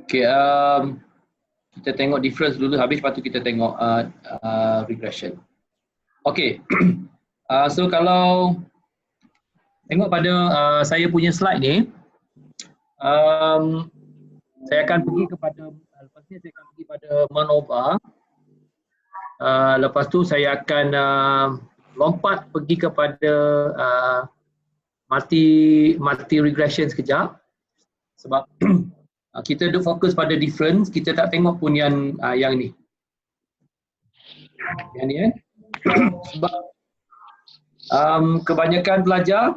Okay, kita tengok difference dulu habis, lepas tu kita tengok regression. Okay, so kalau tengok pada saya punya slide ni, saya akan pergi kepada, lepas ni saya akan pergi pada MANOVA. Lepas tu saya akan lompat pergi kepada multi regression sekejap, sebab kita duk fokus pada difference, kita tak tengok pun yang ni. Yang ni sebab kebanyakan pelajar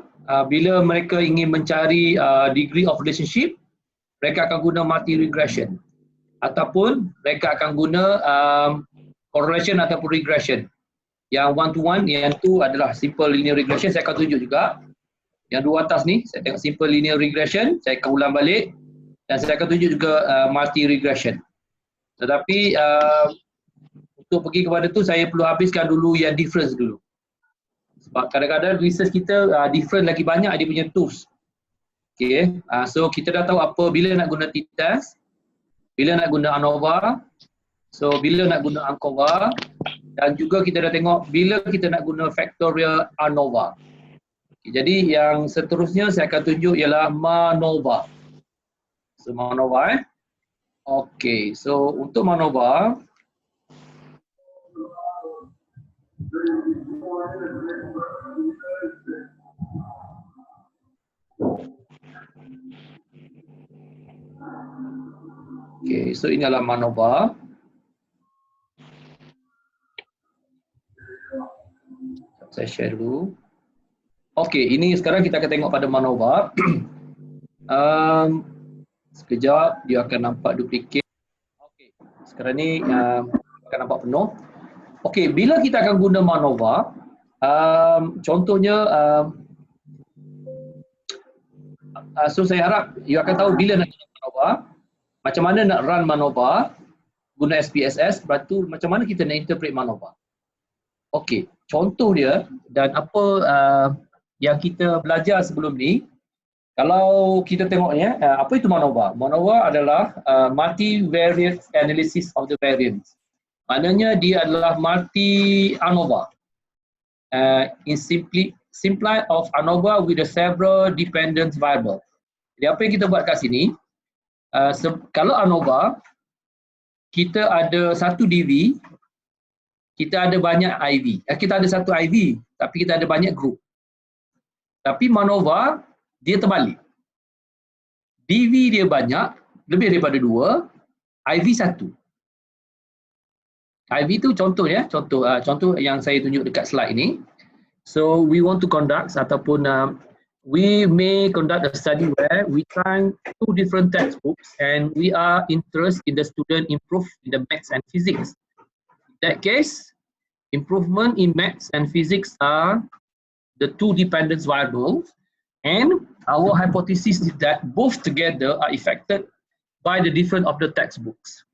bila mereka ingin mencari degree of relationship, mereka akan guna multi regression ataupun mereka akan guna correlation ataupun regression. Yang one to one, yang tu adalah simple linear regression. Saya akan tunjuk juga yang dua atas ni, saya tengok simple linear regression, saya akan ulang balik. Dan saya akan tunjuk juga multi regression. Tetapi untuk pergi kepada tu saya perlu habiskan dulu yang difference dulu. Sebab kadang-kadang research kita different lagi banyak dia punya tools. Okay, so kita dah tahu apa bila nak guna t-test, bila nak guna ANOVA, so bila nak guna ANCOVA, dan juga kita dah tengok bila kita nak guna factorial ANOVA. Okay, jadi yang seterusnya saya akan tunjuk ialah MANOVA. So MANOVA Okay, so untuk MANOVA okay, so ini adalah MANOVA. Saya share dulu. Okay, ini sekarang kita akan tengok pada MANOVA. Sekejap, dia akan nampak duplicate. Okay, sekarang ni akan nampak penuh. Okay, bila kita akan guna MANOVA, contohnya, so saya harap you akan tahu bila nak guna MANOVA, macam mana nak run MANOVA, guna SPSS, lepas tu macam mana kita nak interpret MANOVA. Okay, contoh dia dan apa yang kita belajar sebelum ni. Kalau kita tengoknya, apa itu MANOVA? MANOVA adalah multivariate analysis of the variance. Maknanya dia adalah multi ANOVA. In simply of ANOVA with the several dependent variable. Jadi apa yang kita buat kat sini, kalau ANOVA, kita ada satu DV, kita ada banyak IV. Kita ada satu IV, tapi kita ada banyak group. Tapi MANOVA, dia terbalik. DV dia banyak, lebih daripada 2, IV 1. IV tu contohnya, contoh yang saya tunjuk dekat slide ini. So we want to conduct ataupun we may conduct a study where we try 2 different textbooks and we are interested in the student improve in the maths and physics. In that case, improvement in maths and physics are the 2 dependent variables. And our hypothesis is that both together are affected by the difference of the textbooks.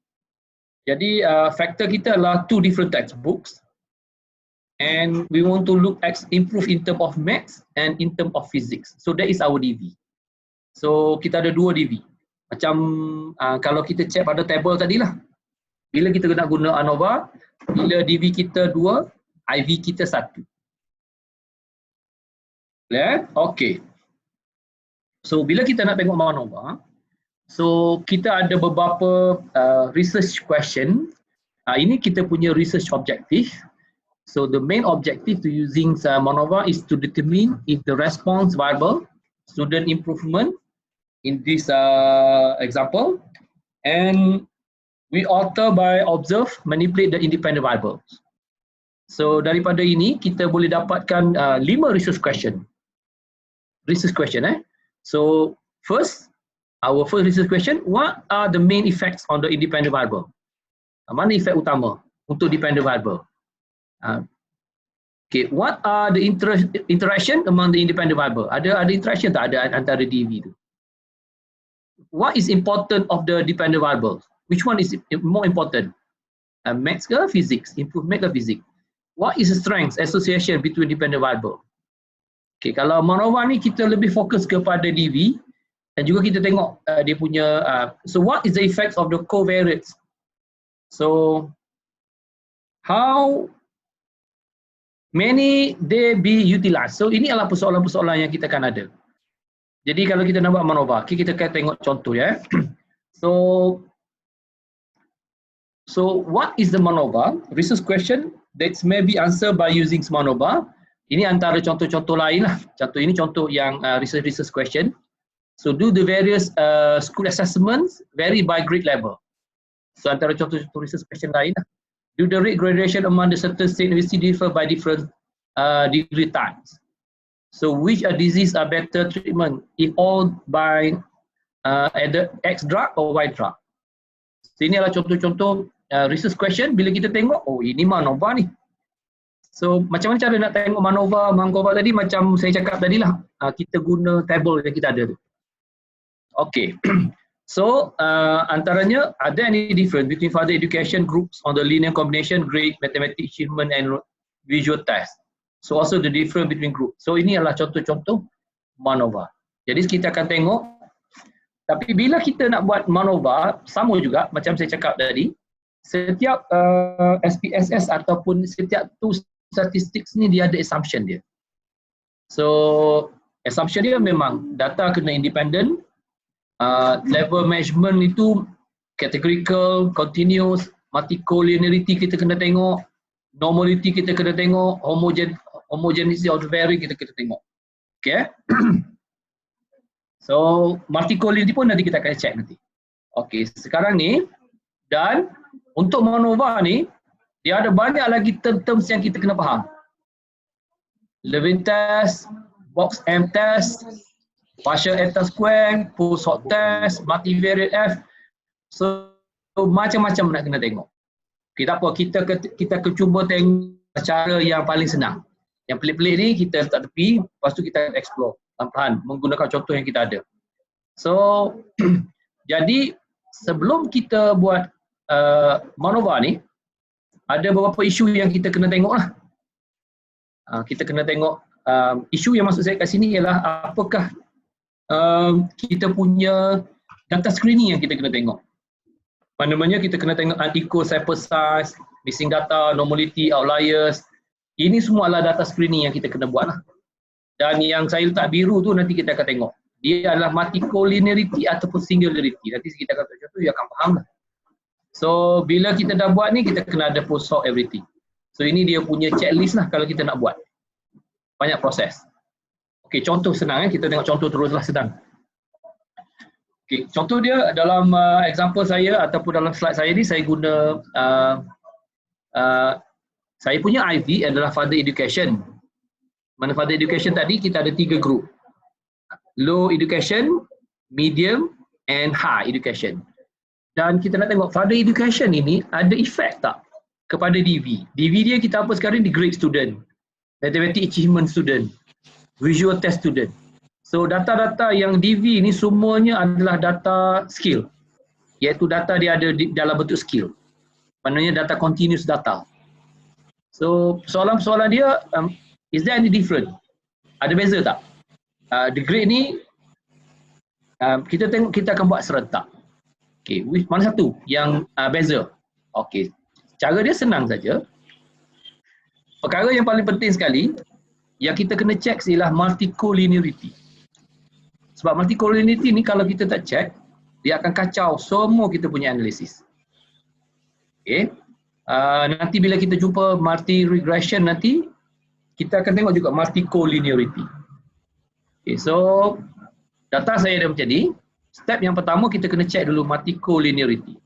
Jadi factor kita adalah 2 different textbooks, and we want to look at improve in term of maths and in term of physics. So that is our DV. So kita ada 2 DV. Macam kalau kita check pada table tadi lah. Bila kita nak guna ANOVA, bila DV kita 2, IV kita 1. Clear? Okay. So bila kita nak tengok MANOVA, so kita ada beberapa research question. Ini kita punya research objective. So the main objective to using MANOVA is to determine if the response variable, student improvement in this example, and we alter by observe, manipulate the independent variables. So daripada ini kita boleh dapatkan 5 research question. So first, our first research question, what are the main effects on the independent variable? Mana efek utama untuk dependent variable? Okay, what are the interaction among the independent variable? Ada interaction tak ada antara DV tu? What is important of the dependent variable? Which one is more important? Maths ke physics? Improve maths ke physics? What is the strength association between dependent variable? Okay, kalau MANOVA ni kita lebih fokus kepada DV dan juga kita tengok dia punya so what is the effects of the covariates? So how many they be utilized? So ini adalah persoalan-persoalan yang kita akan ada. Jadi kalau kita nak buat MANOVA, okay, kita akan tengok contoh ya. So what is the MANOVA? Research question that may be answered by using MANOVA. Ini antara contoh-contoh lain lah. Ini contoh yang research question. So do the various school assessments vary by grade level. So antara contoh-contoh research question lain lah. Do the rate gradation among the certain state university differ by different degree types? So which disease are better treatment if all by either X drug or Y drug? So ini adalah contoh-contoh research question. Bila kita tengok, oh ini MANOVA ni. So macam mana cara nak tengok MANOVA tadi, macam saya cakap tadi lah, kita guna table yang kita ada tu. Okay. So antaranya, are there any difference between further education groups on the linear combination, grade, mathematics achievement and visual test? So also the difference between group. So ini adalah contoh-contoh MANOVA. Jadi kita akan tengok, tapi bila kita nak buat MANOVA, sama juga macam saya cakap tadi, setiap SPSS ataupun setiap tools statistics ni dia ada assumption dia. So assumption dia memang data kena independent, level measurement itu categorical, continuous, multicollinearity kita kena tengok, normality kita kena tengok, homogeneity of the variable kita kena tengok. Okay. So multicollinearity pun nanti kita akan check nanti. Okay, sekarang ni dan untuk MANOVA ni dia ada banyak lagi terms yang kita kena faham. Levin test, box M test, partial eta square, post hoc test, multivariate F. So macam-macam nak kena tengok. Okay, tak apa, kita cuba tengok cara yang paling senang. Yang pelik-pelik ni kita letak tepi, lepas tu kita explore perlahan-lahan menggunakan contoh yang kita ada. So jadi sebelum kita buat MANOVA ni, ada beberapa isu yang kita kena tengok lah. Kita kena tengok isu yang maksud saya kat sini ialah apakah kita punya data screening yang kita kena tengok. Mana-mana kita kena tengok unequal sample size, missing data, normality, outliers. Ini semua adalah data screening yang kita kena buat lah. Dan yang saya letak biru tu nanti kita akan tengok. Dia adalah multicollinearity ataupun singularity. Nanti kita akan contoh, you akan faham lah. So bila kita dah buat ni, kita kena ada post hoc everything. So ini dia punya checklist lah kalau kita nak buat. Banyak proses. Okay, contoh senang kita tengok contoh teruslah sedang. Okay, contoh dia dalam example saya ataupun dalam slide saya ni, saya guna saya punya IV adalah further education. Mana further education tadi kita ada 3 group. Low education, medium and high education. Dan kita nak tengok further education ini ada efek tak kepada DV. DV dia kita apa sekarang di grade student, mathematics achievement student, visual test student. So data-data yang DV ni semuanya adalah data skill. Iaitu data dia ada dalam bentuk skill. Maknanya data continuous data. So soalan-soalan dia, is there any different? Ada beza tak? The grade ni kita tengok, kita akan buat serentak. Okay, mana satu yang beza? Okay, cara dia senang saja. Perkara yang paling penting sekali yang kita kena check ialah multicollinearity. Sebab multicollinearity ni kalau kita tak check, dia akan kacau semua kita punya analisis. Okay, nanti bila kita jumpa multi regression nanti, kita akan tengok juga multicollinearity. Okay, so data saya ada macam ni. Step yang pertama kita kena check dulu multicollinearity.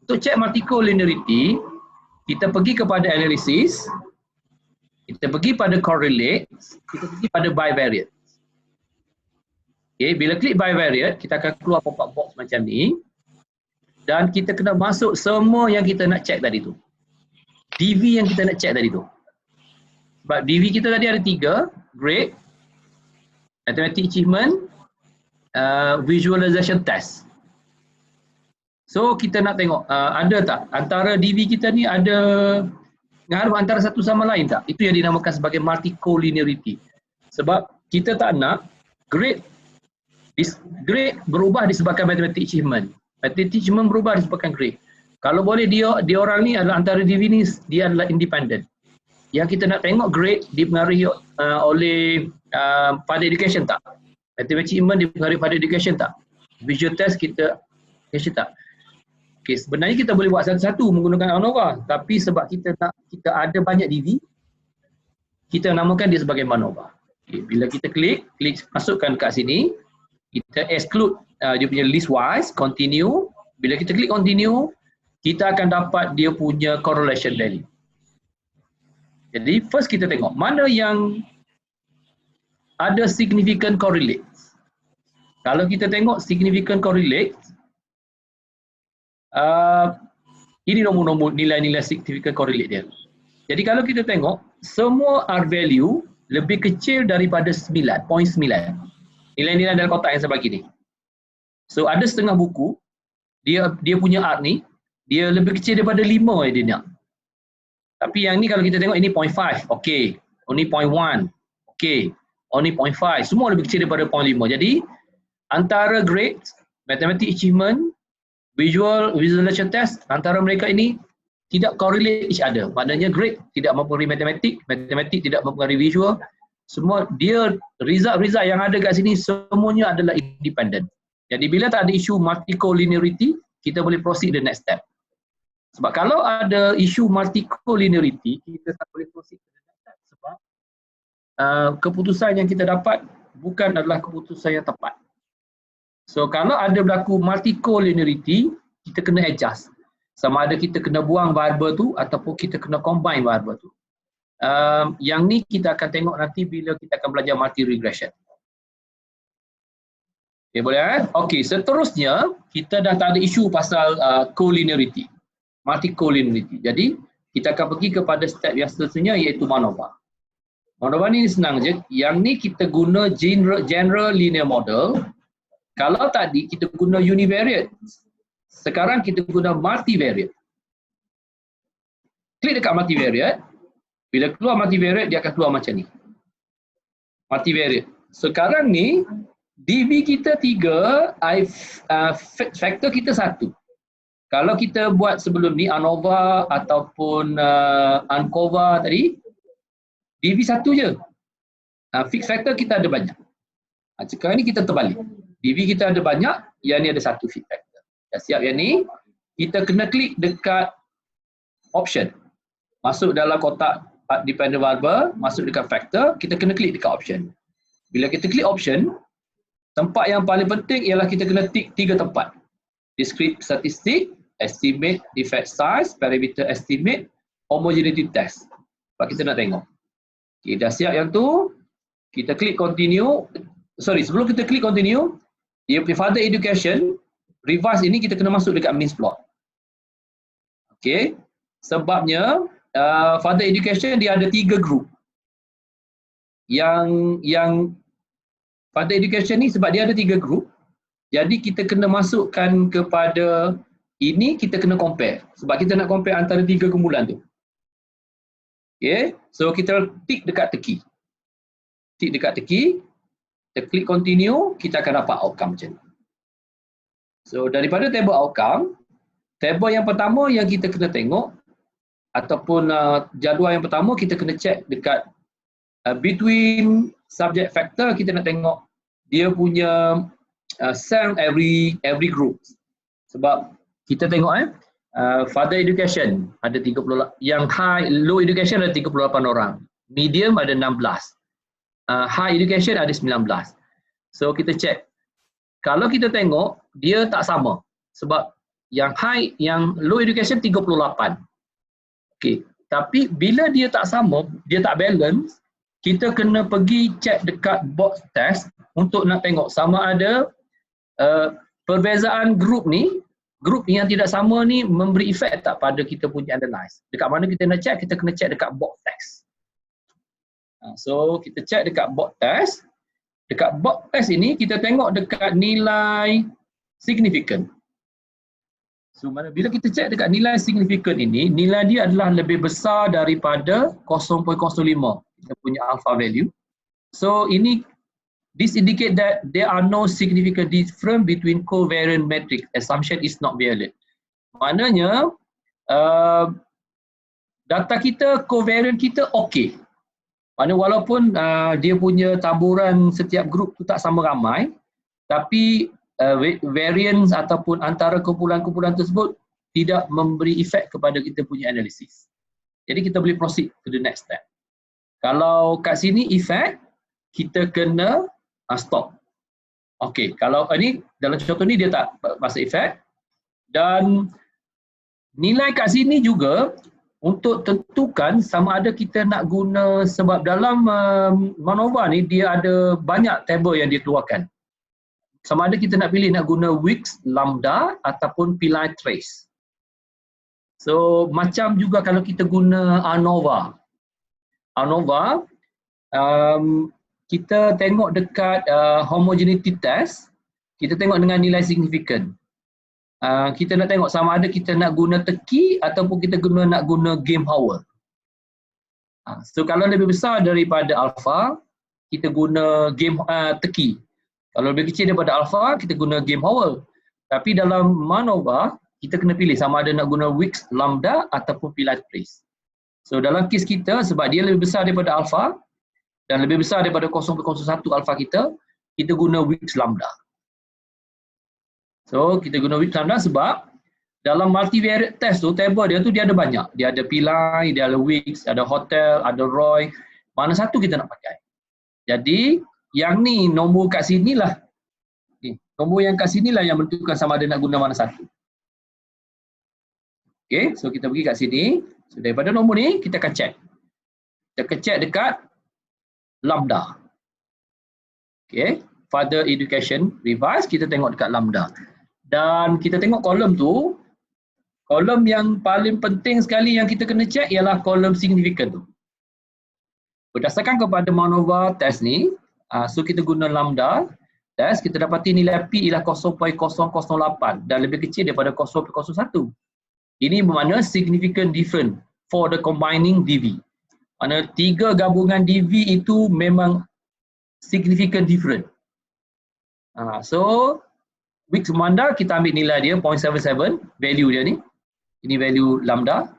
Untuk check multicollinearity, kita pergi kepada analysis, kita pergi pada correlate, kita pergi pada bivariate. Okay, bila klik bivariate, kita akan keluar pop-up box macam ni. Dan kita kena masuk semua yang kita nak check tadi tu. DV yang kita nak check tadi tu. Sebab DV kita tadi ada 3, grade, mathematics achievement, visualization test. So kita nak tengok ada tak antara DV kita ni ada ngaruh antara satu sama lain tak? Itu yang dinamakan sebagai multicollinearity. Sebab kita tak nak grade berubah disebabkan mathematics achievement. Mathematics achievement berubah disebabkan grade. Kalau boleh dia orang ni adalah antara DV ni dia adalah independent. Yang kita nak tengok grade dipengaruhi oleh pada education tak? Mathematics achievement dipengaruhi pada education tak? Visual test kita education tak? Okay, sebenarnya kita boleh buat satu-satu menggunakan ANOVA, tapi sebab kita ada banyak DV, kita namakan dia sebagai MANOVA. Okay, bila kita klik masukkan kat sini, kita exclude dia punya list wise, continue. Bila kita klik continue, kita akan dapat dia punya correlation value. Jadi first kita tengok mana yang ada significant correlate. Kalau kita tengok significant correlate, ini nombor-nombor nilai-nilai significant correlate dia. Jadi kalau kita tengok semua R value lebih kecil daripada 9.9. Nilai-nilai dalam kotak yang saya bagi ni. So ada setengah buku dia punya R ni dia lebih kecil daripada 5 yang dia nak. Tapi yang ni kalau kita tengok ini 0.5, okey. Ini 0.1, okey. Ini 0.5, semua lebih kecil daripada 0.5. Jadi antara grade, mathematics achievement, visualization test, antara mereka ini tidak correlate each other. Maknanya grade tidak mempengaruhi matematik tidak mempengaruhi visual. Semua dia result yang ada kat sini semuanya adalah independent. Jadi bila tak ada isu multicollinearity, kita boleh proceed the next step. Sebab kalau ada isu multicollinearity, kita tak boleh proceed the next step sebab keputusan yang kita dapat bukan adalah keputusan yang tepat. So kalau ada berlaku multicollinearity, kita kena adjust. Sama ada kita kena buang variable tu ataupun kita kena combine variable tu. Yang ni kita akan tengok nanti bila kita akan belajar multi-regression. Okay, boleh? Okey, seterusnya kita dah tak ada isu pasal collinearity, multicollinearity. Jadi kita akan pergi kepada step yang seterusnya iaitu MANOVA. MANOVA ni senang je. Yang ni kita guna general linear model. Kalau tadi kita guna univariate, sekarang kita guna multivariate. Klik dekat multivariate, bila keluar multivariate dia akan keluar macam ni. Multivariate. Sekarang ni DV kita 3, faktor kita 1. Kalau kita buat sebelum ni ANOVA ataupun ANCOVA tadi, DV 1 je. Fixed factor kita ada banyak. Sekarang ni kita terbalik. DV kita ada banyak, yang ni ada 1 fixed factor. Dah siap yang ni, kita kena klik dekat option. Masuk dalam kotak dependent variable, masuk dekat factor, kita kena klik dekat option. Bila kita klik option, tempat yang paling penting ialah kita kena tick 3 tempat. Discrete statistic, estimate defect size, parameter estimate, homogeneity test. Sebab kita nak tengok. Okay, dah siap yang tu, kita klik continue. Sebelum kita klik continue, dia punya further education, revise ini kita kena masuk dekat means plot. Okay, sebabnya further education dia ada 3 group. Yang further education ni sebab dia ada 3 group, jadi kita kena masukkan kepada ini, kita kena compare. Sebab kita nak compare antara 3 kumpulan tu. Okay, so kita tick dekat teki. Tick dekat teki, kita klik continue, kita akan dapat outcome macam ni. So daripada table outcome, table yang pertama yang kita kena tengok ataupun jadual yang pertama kita kena check dekat between subject factor, kita nak tengok dia punya sum every group. Sebab kita tengok further education ada 30, yang low education ada 38 orang, medium ada 16, high education ada 19. So kita check. Kalau kita tengok dia tak sama sebab yang low education 38. Okey, tapi bila dia tak sama, dia tak balance, kita kena pergi check dekat box test untuk nak tengok sama ada perbezaan grup yang tidak sama ni memberi efek tak pada kita punya analyze. Dekat mana kita nak check? Kita kena check dekat box test. So kita check dekat box test. Dekat box test ini kita tengok dekat nilai significant. So bila kita cek dekat nilai signifikan ini, nilai dia adalah lebih besar daripada 0.05 kita punya alpha value. So this indicate that there are no significant difference between covariant matrix. Assumption is not valid. Maknanya data kita, covariant kita okey. Maknanya walaupun dia punya taburan setiap grup tu tak sama ramai, tapi variance ataupun antara kumpulan-kumpulan tersebut tidak memberi efek kepada kita punya analisis. Jadi kita boleh proceed to the next step. Kalau kat sini efek, kita kena stop. Okey, kalau ini dalam contoh ni dia tak masuk efek, dan nilai kat sini juga untuk tentukan sama ada kita nak guna, sebab dalam MANOVA ni dia ada banyak table yang dia keluarkan. Sama ada kita nak pilih nak guna Wix, Lambda ataupun Pillai Trace. So macam juga kalau kita guna ANOVA. ANOVA, kita tengok dekat homogeneity test, kita tengok dengan nilai signifikan. Kita nak tengok sama ada kita nak guna teki ataupun kita nak guna game power. So kalau lebih besar daripada alpha, kita guna game teki. Kalau lebih kecil daripada alpha, kita guna game power. Tapi dalam MANOVA, kita kena pilih sama ada nak guna Wix, Lambda ataupun Pillai Trace. So dalam kes kita, sebab dia lebih besar daripada alpha dan lebih besar daripada 0.01 alpha kita guna Wix, Lambda. So kita guna Wix, Lambda sebab dalam multivariate test tu, table dia tu dia ada banyak. Dia ada Pillai, dia ada Wix, ada Hotel, ada Roy. Mana satu kita nak pakai. Jadi yang ni nombor kat sini lah. Nombor yang kat sini lah yang menentukan sama ada nak guna mana satu. Okay, so kita pergi kat sini. So daripada nombor ni kita akan check. Kita akan check dekat Lambda. Okay, further education revise, kita tengok dekat Lambda. Dan kita tengok kolom tu, kolom yang paling penting sekali yang kita kena check ialah kolom signifikan tu. Berdasarkan kepada MANOVA test ni, so kita guna Lambda test, kita dapati nilai P ialah 0.008 dan lebih kecil daripada 0.01. Ini bermakna significant different for the combining DV. Mana tiga gabungan DV itu memang significant different. So Wix Lambda kita ambil nilai dia 0.77, value dia ni. Ini value Lambda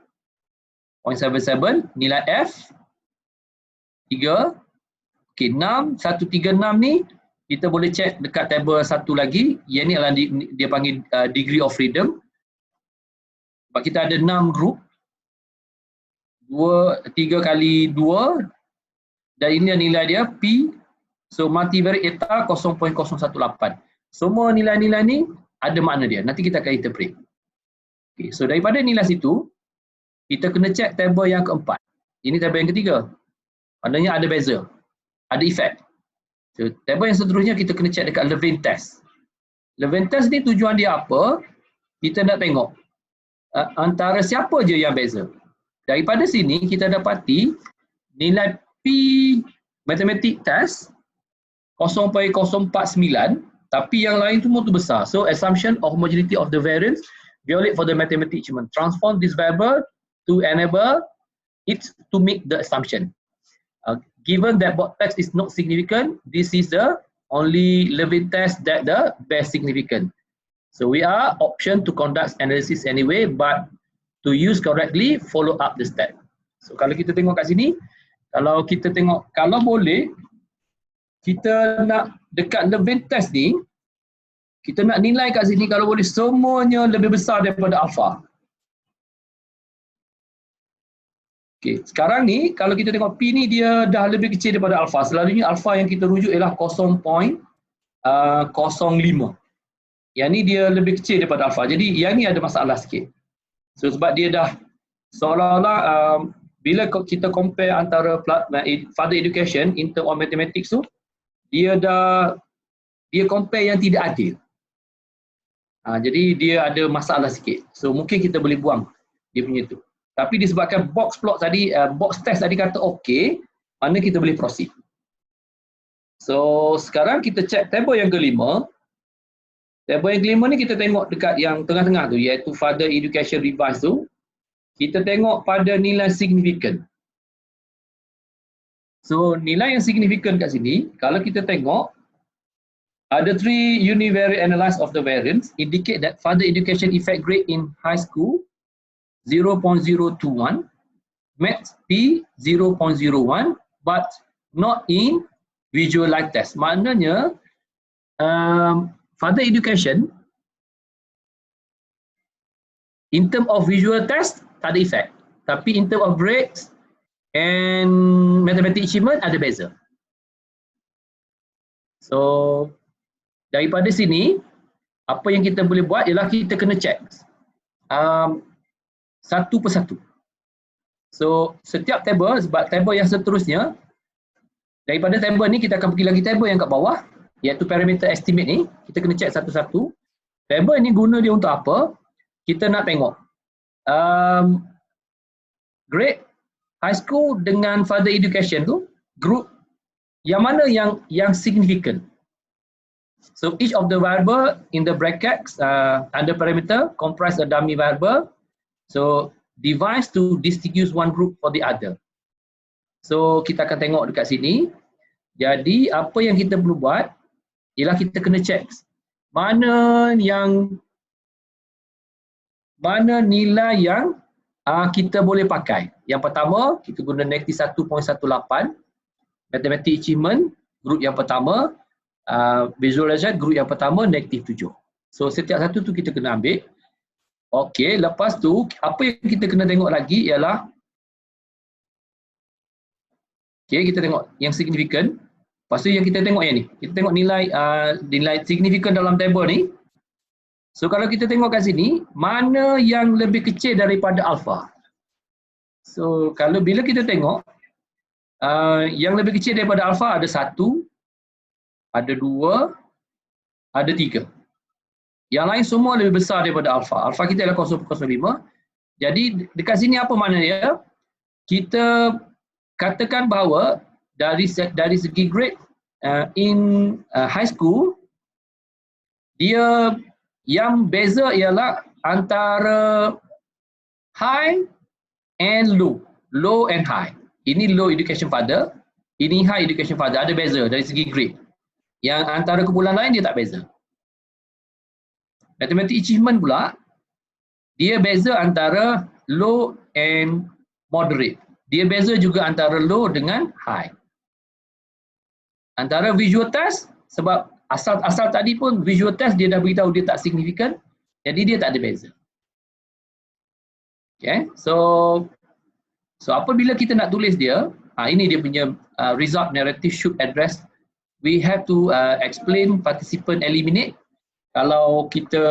0.77, nilai F 3. Okey, 6, 136 ni kita boleh check dekat table satu lagi. Yang ni adalah dia panggil degree of freedom. Sebab kita ada 6 group. 3 kali 2 dan ini nilai dia P. So multivariate eta 0.018. Semua nilai-nilai ni ada makna dia. Nanti kita akan interpret. Okay, so daripada nilai situ kita kena check table yang keempat. Ini table yang ketiga. Maknanya ada beza. Ada efek. So table yang seterusnya kita kena check dekat Levene test. Levene test ni tujuan dia apa? Kita nak tengok antara siapa je yang beza. Daripada sini kita dapati nilai P matematik test 0.049 tapi yang lain semua tu besar. So assumption of homogeneity of the variance violate for the mathematics achievement. Transform this variable to enable it to make the assumption. Given that both text is not significant, this is the only Levene test that the best significant. So we are option to conduct analysis anyway, but to use correctly, follow up the step. So kalau kita tengok kat sini, kalau kita tengok, kalau boleh, kita nak dekat Levene test ni, kita nak nilai kat sini kalau boleh semuanya lebih besar daripada alpha. Okay, sekarang ni kalau kita tengok P ni dia dah lebih kecil daripada alpha. Selalunya alpha yang kita rujuk ialah 0.05. Yang ni dia lebih kecil daripada alpha. Jadi yang ni ada masalah sikit. So sebab dia dah seolah-olah bila kita compare antara further education in term of mathematics tu, dia compare yang tidak adil. Jadi dia ada masalah sikit. So mungkin kita boleh buang dia punya tu. Tapi disebabkan box plot tadi, box test tadi kata okey, mana kita boleh proceed. So sekarang kita check table yang kelima. Table yang kelima ni kita tengok dekat yang tengah-tengah tu, iaitu Further Education Revised tu. Kita tengok pada nilai signifikan. So nilai yang signifikan kat sini, kalau kita tengok, ada 3 univariate analysis of the variance indicate that further education effect grade in high school 0.021, maths P 0.01, but not in visual light test. Maknanya further education in term of visual test tak ada effect, tapi in term of grades and mathematics achievement ada beza. So daripada sini, apa yang kita boleh buat ialah kita kena check satu persatu. So setiap table, sebab table yang seterusnya, daripada table ni kita akan pergi lagi table yang kat bawah, iaitu parameter estimate ni, kita kena check satu-satu. Table ni guna dia untuk apa? Kita nak tengok grade high school dengan further education tu, group yang mana yang significant. So each of the variable in the brackets under parameter comprise a dummy variable. So device to distinguish one group for the other. So kita akan tengok dekat sini. Jadi apa yang kita perlu buat ialah kita kena check mana nilai yang kita boleh pakai. Yang pertama kita guna negatif 1.18 mathematics achievement group yang pertama. Visualization group yang pertama negatif 7. So setiap satu tu kita kena ambil. Okey, lepas tu apa yang kita kena tengok lagi ialah kita tengok yang signifikan. Lepas tu yang kita tengok yang ni. Kita tengok nilai signifikan dalam table ni. So kalau kita tengok kat sini, mana yang lebih kecil daripada alpha? So kalau bila kita tengok yang lebih kecil daripada alpha ada 1, ada 2, ada 3. Yang lain semua lebih besar daripada alpha. Alpha kita adalah 0.05. Jadi dekat sini apa makna dia? Kita katakan bahawa dari segi grade in high school, dia yang beza ialah antara high and low. Low and high. Ini low education further, ini high education further. Ada beza dari segi grade. Yang antara kumpulan lain dia tak beza. Mathematics achievement pula, dia beza antara low and moderate. Dia beza juga antara low dengan high. Antara visual test, sebab asal tadi pun visual test dia dah beritahu dia tak signifikan, jadi dia tak ada beza. Okay, so apabila kita nak tulis dia, ini dia punya result narrative should address. We have to explain participant eliminate. Kalau kita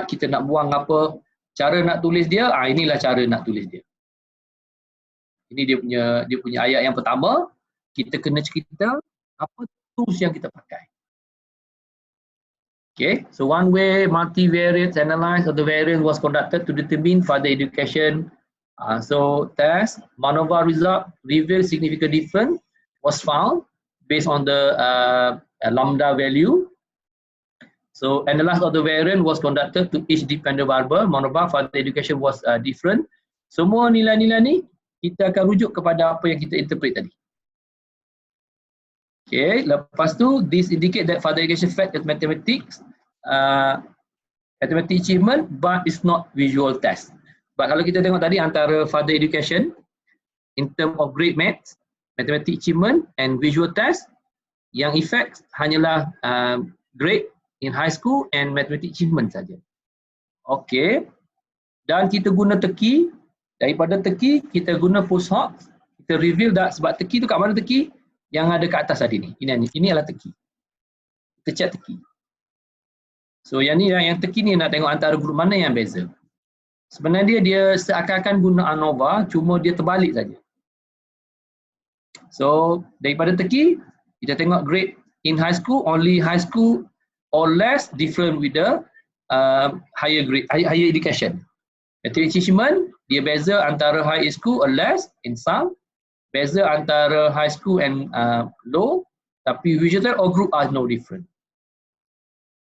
kita nak buang apa, cara nak tulis dia, inilah cara nak tulis dia. Ini dia punya ayat yang pertama. Kita kena cerita apa tools yang kita pakai. Okay, so one way multivariate analysis of the variance was conducted to determine further education. So test MANOVA result reveal significant difference was found based on the lambda value. So analysis of the variance was conducted to each dependent variable. MANOVA further education was different. Semua nilai-nilai ni kita akan rujuk kepada apa yang kita interpret tadi. Okay, lepas tu this indicate that further education fact is mathematics achievement but it's not visual test. But kalau kita tengok tadi antara further education in term of grade maths, mathematics achievement and visual test, yang effect hanyalah grade in high school and mathematics achievement saja. Okay, dan kita guna teki. Daripada teki kita guna post hoc. Kita reveal sebab teki tu kat mana teki? Yang ada kat atas tadi ni. Ini adalah teki. Kita check teki. So yang ni yang teki ni nak tengok antara grup mana yang beza. Sebenarnya dia seakan-akan guna ANOVA, cuma dia terbalik saja. So daripada teki kita tengok grade in high school, only high school or less different with the higher grade, higher education. Mathematics achievement dia beza antara high school or less in some, beza antara high school and low, tapi visual test or group are no different.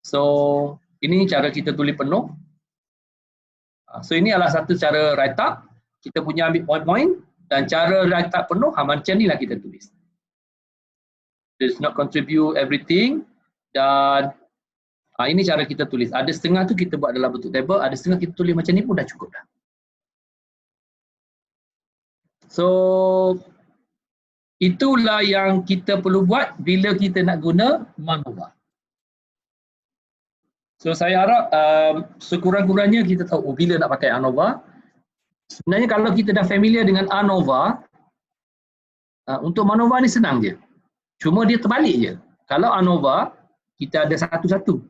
So ini cara kita tulis penuh. So ini adalah satu cara write up. Kita punya ambil point-point dan cara write up penuh macam ni lah kita tulis. Does not contribute everything dan ini cara kita tulis. Ada setengah tu kita buat dalam bentuk table, ada setengah kita tulis macam ni pun dah cukup dah. So itulah yang kita perlu buat bila kita nak guna MANOVA. So saya harap sekurang-kurangnya kita tahu bila nak pakai ANOVA. Sebenarnya kalau kita dah familiar dengan ANOVA, untuk MANOVA ni senang je. Cuma dia terbalik je. Kalau ANOVA, kita ada satu-satu.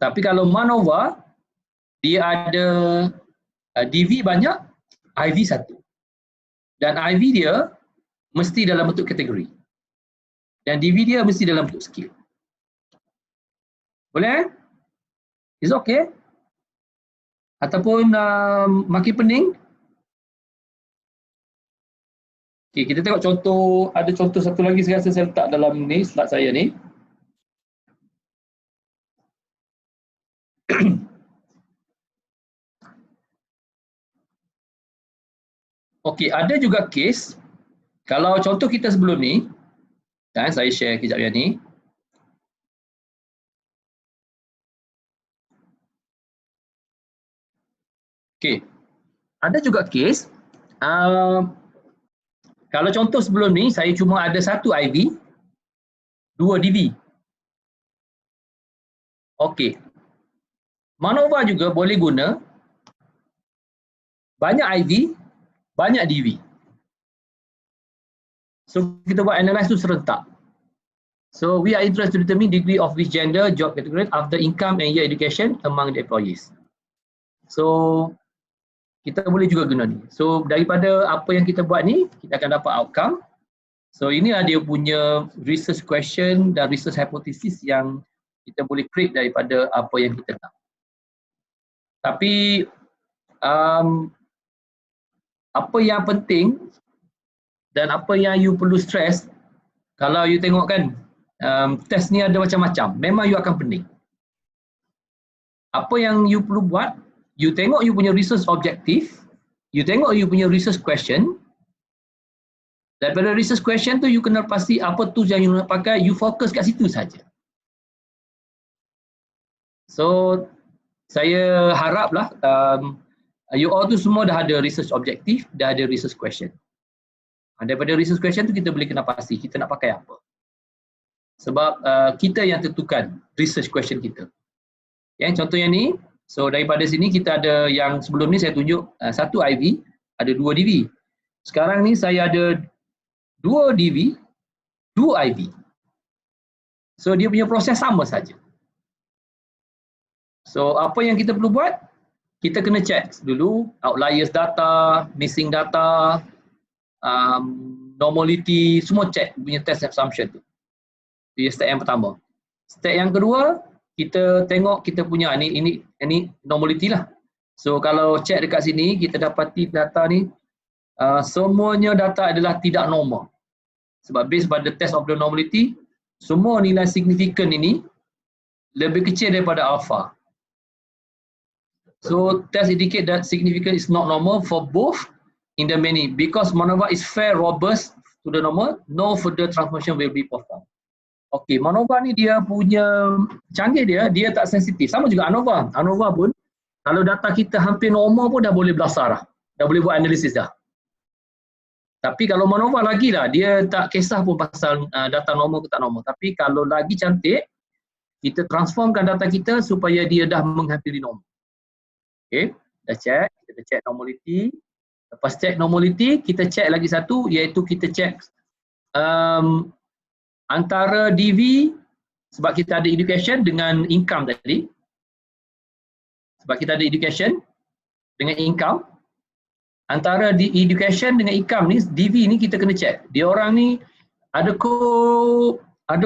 Tapi kalau MANOVA, dia ada DV banyak, IV satu. Dan IV dia mesti dalam bentuk kategori. Dan DV dia mesti dalam bentuk skill. Boleh? Is okay? Ataupun makin pening? Okay, kita tengok contoh, ada contoh satu lagi saya rasa saya letak dalam ni, slide saya ni. Okey, ada juga case kalau contoh kita sebelum ni, dan saya share kejap yang ni. Okey, ada juga case kalau contoh sebelum ni saya cuma ada satu IV, dua DV. Okey, MANOVA juga boleh guna banyak IV, banyak DV. So kita buat analyze tu serentak. So we are interested to determine degree of which gender, job category after income and year education among the employees. So kita boleh juga guna ni. So daripada apa yang kita buat ni, kita akan dapat outcome. So inilah dia punya research question dan research hypothesis yang kita boleh create daripada apa yang kita tahu. Tapi apa yang penting dan apa yang you perlu stress, kalau you tengok kan, test ni ada macam-macam, memang you akan pening. Apa yang you perlu buat, you tengok you punya research objective, you tengok you punya research question, daripada research question tu you kena pasti apa tools yang you nak pakai, you fokus kat situ saja. So saya haraplah you all tu semua dah ada research objective, dah ada research question. Daripada research question tu kita boleh kena pasti kita nak pakai apa. Sebab kita yang tentukan research question kita. Yang contoh yang ni, so daripada sini kita ada yang sebelum ni saya tunjuk satu IV, ada dua DV. Sekarang ni saya ada dua DV, dua IV. So dia punya proses sama saja. So apa yang kita perlu buat? Kita kena check dulu outliers data, missing data, normality, semua check punya test assumption tu. Dia step yang pertama. Step yang kedua, kita tengok kita punya ini normality lah. So kalau check dekat sini kita dapati data ni semuanya data adalah tidak normal. Sebab based pada test of the normality, semua nilai signifikan ini lebih kecil daripada alpha. So test indicate that significance is not normal for both in the many because MANOVA is fair robust to the normal, no further transformation will be performed. Okey, MANOVA ni dia punya canggih dia tak sensitif. Sama juga ANOVA. ANOVA pun kalau data kita hampir normal pun dah boleh belasar dah. Dah boleh buat analisis dah. Tapi kalau MANOVA lagi lah, dia tak kisah pun pasal data normal ke tak normal. Tapi kalau lagi cantik, kita transformkan data kita supaya dia dah menghampiri normal. Okey, dah check, kita check normality. Lepas check normality, kita check lagi satu iaitu kita check antara DV sebab kita ada education dengan income tadi. Sebab kita ada education dengan income. Antara di education dengan income ni, DV ni kita kena check. Dia orang ni ada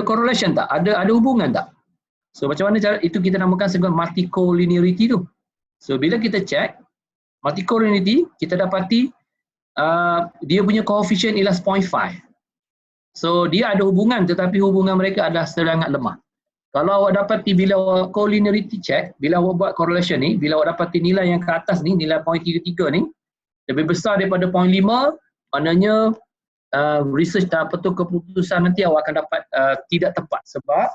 correlation tak? Ada hubungan tak? So macam mana cara itu kita namakan sebagai multicollinearity tu. So bila kita check multicollinearity, kita dapati dia punya coefficient ialah 0.5. So dia ada hubungan tetapi hubungan mereka adalah sangat lemah. Kalau awak dapati bila awak collinearity check, bila awak buat correlation ni, bila awak dapati nilai yang ke atas ni, nilai 0.33 ni, lebih besar daripada 0.5, maknanya research keputusan nanti awak akan dapat tidak tepat sebab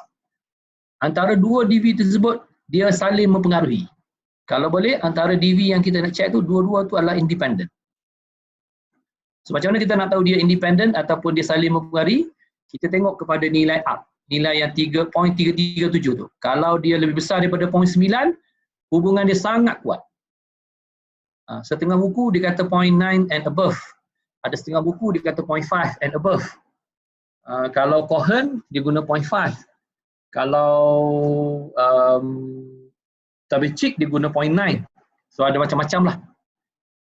antara dua DV tersebut dia saling mempengaruhi. Kalau boleh antara DV yang kita nak check tu dua-dua tu adalah independent. So macam mana kita nak tahu dia independent ataupun dia saling mempengaruhi? Kita tengok kepada nilai up, nilai yang 3.337 tu. Kalau dia lebih besar daripada 0.9, hubungan dia sangat kuat. Setengah buku dia kata 0.9 and above. Ada setengah buku dia kata 0.5 and above. Kalau Cohen dia guna 0.5. Kalau Tabitschik dia guna 0.9. So ada macam-macam lah.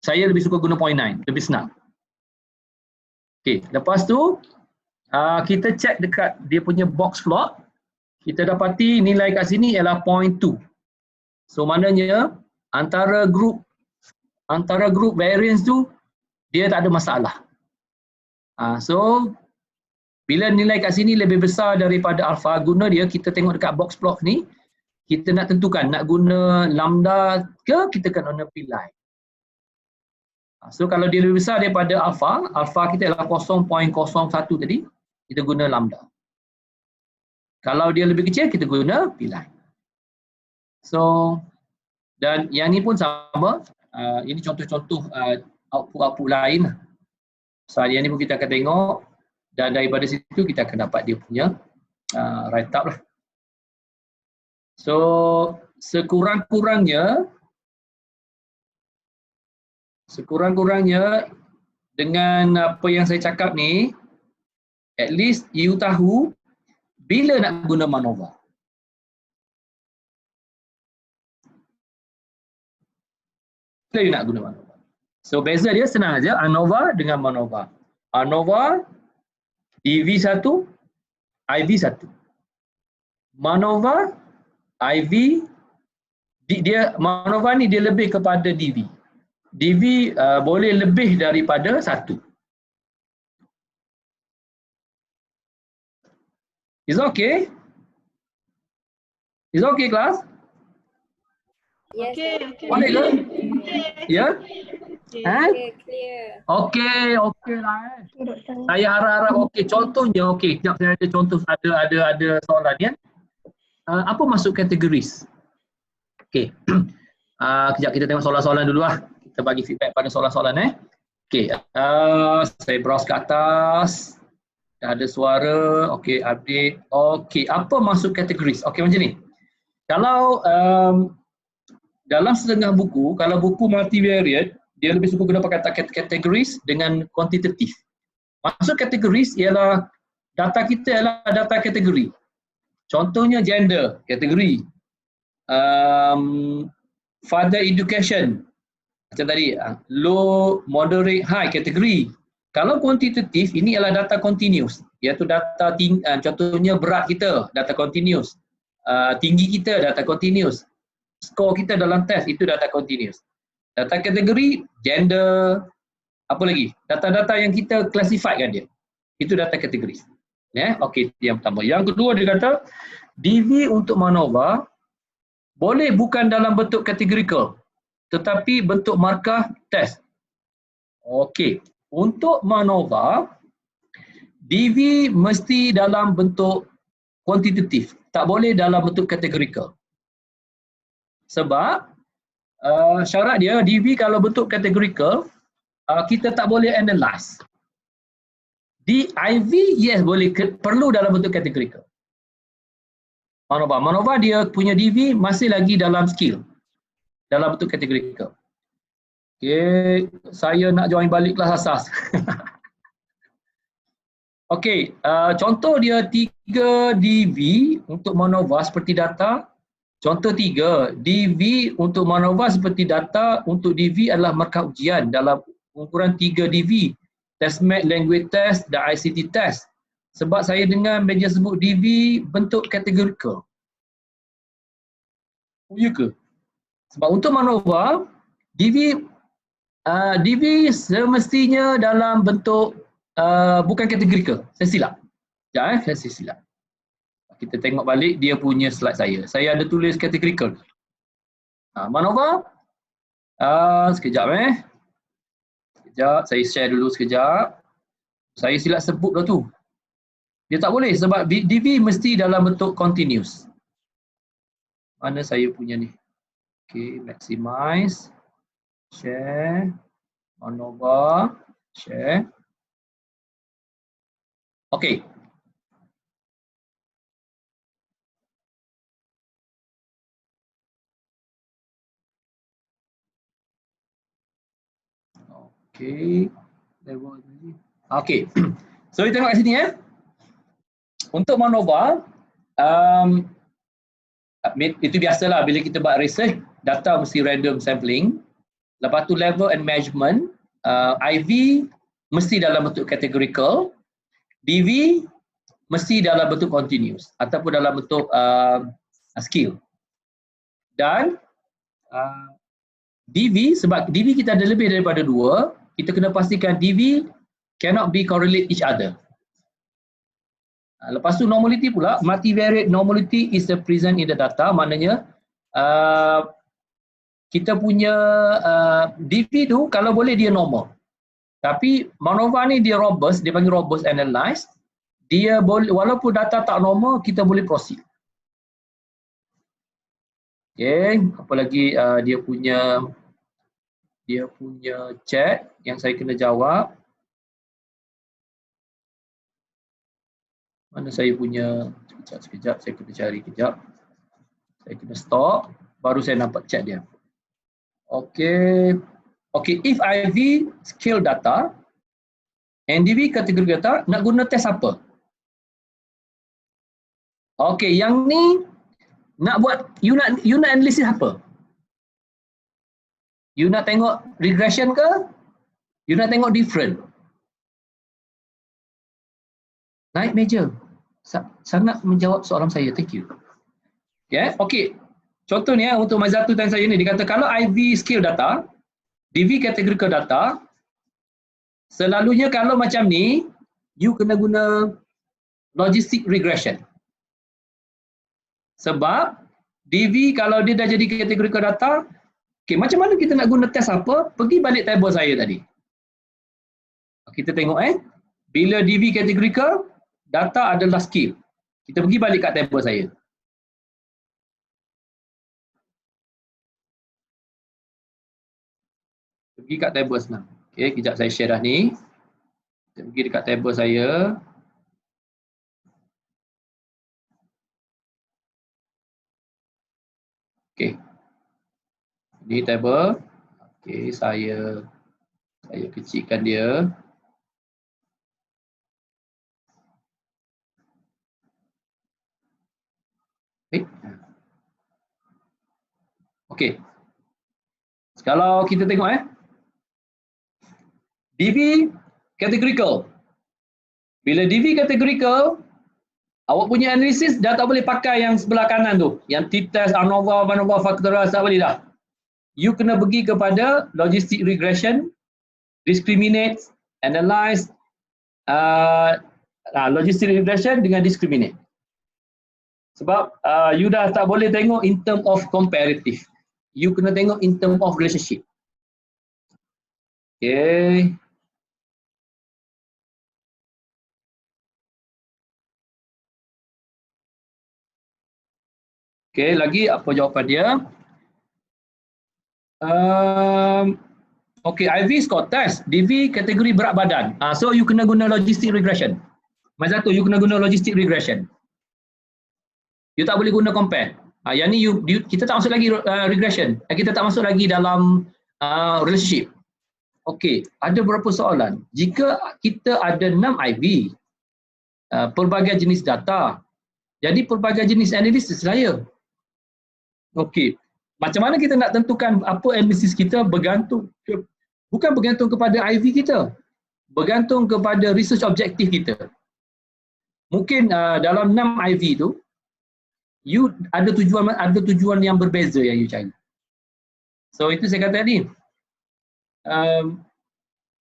Saya lebih suka guna 0.9, lebih senang. Okey, lepas tu kita check dekat dia punya box plot. Kita dapati nilai kat sini ialah 0.2. So maknanya antara group variance tu dia tak ada masalah. So bila nilai kat sini lebih besar daripada alpha, guna dia kita tengok dekat box plot ni, kita nak tentukan nak guna lambda ke kita kena guna p-line. So kalau dia lebih besar daripada alpha kita ialah 0.01 tadi, kita guna lambda. Kalau dia lebih kecil kita guna p-line. So dan yang ni pun sama, ini contoh-contoh output lain. So yang ni pun kita akan tengok dan daripada situ kita akan dapat dia punya write up lah. So sekurang-kurangnya dengan apa yang saya cakap ni, at least you tahu bila nak guna MANOVA. Bila you nak guna MANOVA. So beza dia senang aja, ANOVA dengan MANOVA. ANOVA DV1, IV1. MANOVA IV MANOVA ni dia lebih kepada DV. DV boleh lebih daripada 1. Is okay? Is okay class? Yes. Okay. Boleh ke? Ya? Okay, clear. Okey lah. Saya harap-harap okey. Contohnya okey. Sekejap saya ada contoh, ada soalan ya. Apa maksud kategoris? Okey. Kejap kita tengok soalan-soalan dulu lah. Kita bagi feedback pada soalan-soalan Okey. Saya browse ke atas. Dah ada suara. Okey, update. Okey, apa maksud kategoris? Okey macam ni. Kalau dalam setengah buku, kalau buku multivariate, dia lebih suka guna kata categories dengan quantitative. Maksud categories ialah data kita ialah data kategori. Contohnya gender, kategori. Further education, macam tadi, low, moderate, high, kategori. Kalau quantitative, ini ialah data continuous, iaitu data contohnya berat kita, data continuous. Tinggi kita, data continuous. Skor kita dalam test, itu data continuous. Data kategori, gender, apa lagi? Data-data yang kita classifiedkan dia. Itu data kategori. Okey, yang pertama. Yang kedua dia kata, DV untuk MANOVA boleh bukan dalam bentuk categorical, tetapi bentuk markah test. Okey, untuk MANOVA, DV mesti dalam bentuk kuantitatif, tak boleh dalam bentuk categorical. Sebab syarat dia DV kalau bentuk categorical kita tak boleh analyze. Di IV yes boleh, perlu dalam bentuk categorical. MANOVA dia punya DV masih lagi dalam skill, dalam bentuk categorical. Okey, saya nak join balik kelas asas. Okey, contoh dia 3 DV untuk MANOVA seperti data. Contoh 3, DV untuk MANOVA seperti data, untuk DV adalah markah ujian dalam ukuran 3 DV. TestMath, language test dan ICT test. Sebab saya dengar media sebut DV bentuk categorical. Ya ke? Sebab untuk MANOVA, DV semestinya dalam bentuk bukan categorical. Saya silap. Saya silap. Kita tengok balik dia punya slide saya. Saya ada tulis categorical. Manova. Sekejap Sekejap, saya share dulu sekejap. Saya silap sebut dah tu. Dia tak boleh sebab DV mesti dalam bentuk continuous. Mana saya punya ni? Okay, maximize. Share. Manova. Share. Okay. Okay. Okay. So, kita tengok kat sini Untuk Manova, itu biasalah bila kita buat research, data mesti random sampling. Lepas tu level and measurement, IV mesti dalam bentuk categorical, DV mesti dalam bentuk continuous ataupun dalam bentuk skill. Dan DV, sebab DV kita ada lebih daripada 2, kita kena pastikan DV cannot be correlate each other. Lepas tu normality pula, multivariate normality is the present in the data, maknanya kita punya DV tu kalau boleh dia normal. Tapi Manova ni dia robust, dia panggil robust analyze. Dia boleh, walaupun data tak normal, kita boleh proceed. Okay, apa lagi dia punya chat yang saya kena jawab. Mana saya punya, sekejap, saya kena cari kejap. Saya kena stop, baru saya nampak chat dia. Okay, if IV scale data, NDV kategori data, nak guna test apa? Okay, yang ni nak buat, you nak analysis apa? You nak tengok regression ke? You nak tengok different? Naik meja. Sangat menjawab soalan saya. Thank you. Okay. Contoh ni untuk Mazatu dan saya ni, dia kata kalau IV scale data, DV categorical data, selalunya kalau macam ni, you kena guna logistic regression. Sebab DV kalau dia dah jadi categorical data, okay, macam mana kita nak guna test apa? Pergi balik table saya tadi. Kita tengok bila DV categorical, data adalah skill. Kita pergi balik kat table saya. Pergi kat table senang. Okay, kejap saya share dah ni. Kita pergi dekat table saya. Okay. Ini table. Okay, saya kecilkan dia. Okay. Kalau kita tengok DV categorical. Bila DV categorical, awak punya analisis dah tak boleh pakai yang sebelah kanan tu. Yang t-test, ANOVA, MANOVA, factorial, tak boleh dah. You kena pergi kepada logistic regression, discriminate, analyze, logistic regression dengan discriminate. Sebab you dah tak boleh tengok in term of comparative. You kena tengok in term of relationship. Okay. Okay, lagi apa jawapan dia? Okay, IV score test, DV kategori berat badan. So you kena guna logistic regression. Mazatu, you kena guna logistic regression. You tak boleh guna compare. Yang ni kita tak masuk lagi regression. Kita tak masuk lagi dalam relationship. Okay, ada beberapa soalan. Jika kita ada 6 IV, pelbagai jenis data, jadi pelbagai jenis analisis saya. Okay, macam mana kita nak tentukan apa analisis kita bergantung, bukan bergantung kepada IV kita, bergantung kepada research objektif kita. Mungkin dalam 6 IV tu, you ada tujuan yang berbeza yang you cari. So itu saya kata tadi,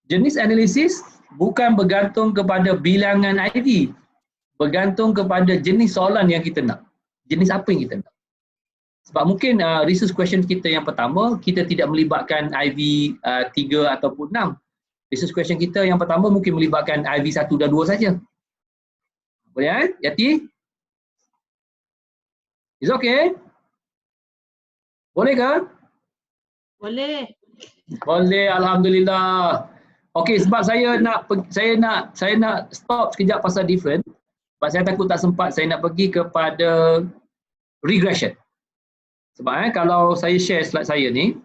jenis analisis bukan bergantung kepada bilangan IV. bergantung kepada jenis soalan yang kita nak. Jenis apa yang kita nak. Sebab mungkin research question kita yang pertama, kita tidak melibatkan IV 3 ataupun 6. Research question kita yang pertama mungkin melibatkan IV 1 dan 2 saja. Boleh Yati? Is okay? Boleh ke? Boleh. Boleh, alhamdulillah. Okey, sebab saya nak stop sekejap pasal different. Sebab saya takut tak sempat, saya nak pergi kepada regression. Sebab kalau saya share slide saya ni,